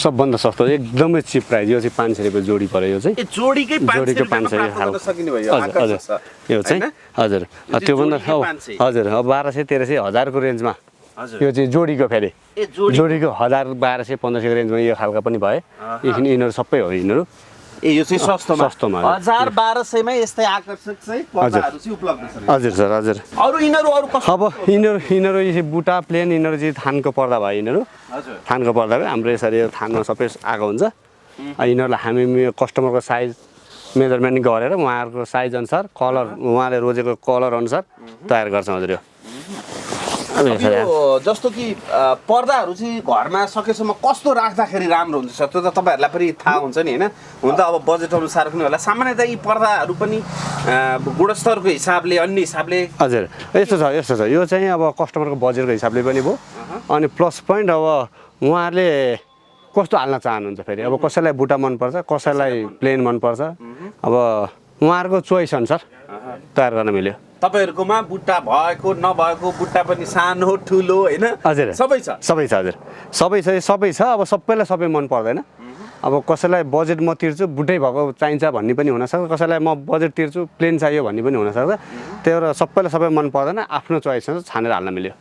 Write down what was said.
सबभन्दा सस्तो एकदमै चिप प्राइस यो चाहिँ 500 रुपैयाँ जोडी पर्यो यो चाहिँ जोडीकै 500 हाल सकिने भयो हजुर यो चाहिँ हजुर त्योभन्दा हजुर 1200 1300 1000 को रेन्जमा यो चाहिँ जोडीको फेरि जोडीको 1000 1200 1500 को रेन्जमा यो खालका पनि भए यिनीहरू सबै हो यिनीहरू यो चाहिँ सस्तोमा 1000 1200 मा यस्तै आकर्षक चाहिँ पर्दाहरू चाहिँ उपलब्ध छ हजुर सर हजुर अरु कस्तो अब यिनीहरू यो बुटा प्लेन यिनीहरू चाहिँ थानको पर्दा भयो यिनीहरू हजुर थानको पर्दा भयो हाम्रो यसरी यो थानमा सबै आएको हुन्छ यिनीहरूलाई हामी कस्टमरको साइज मेजरमेन्ट गरेर उहाँहरूको साइज अनुसार कलर उहाँले रोजेको कलर अनुसार तयार गर्छौँ हजुर यो जस्तो कि पर्दाहरू चाहिँ घरमा सकेसम्म कस्तो राख्दाखेरि राम्रो हुन्छ त्यो त तपाईहरुलाई पनि थाहा हुन्छ नि हैन हुन त अब बजेट अनुसार पनि होला सामान्यतः यी पर्दाहरू पनि गुणस्तरको हिसाबले अन्य हिसाबले हजुर यस्तो छ यो चाहिँ अब कस्टमरको बजेटको हिसाबले पनि भयो अनि प्लस पोइन्ट अब उहाँहरूले कस्तो हाल्न चाहनुहुन्छ फेरि अब कसैलाई बुटा मनपर्छ कसैलाई प्लेन मनपर्छ अब उहाँहरूको चोइस अनुसार तयार गर्न मिल्यो तपाईहरुकोमा बुट्टा भएको नभएको बुट्टा पनि सानो ठुलो हैन हजुर सबै छ हजुर सबै छ अब सबैलाई सबै मन पर्दैन अब कसैलाई बजेट म तिर्छु बुटै भएको चाहिन्छ भन्ने पनि हुनसक्छ कसैलाई म बजेट तिर्छु प्लेन चाहियो भन्ने पनि हुनसक्छ त्यही भएर सबैलाई सबै मन पर्दैन आफ्नो चोइस छानेर हाल्न मिल्यो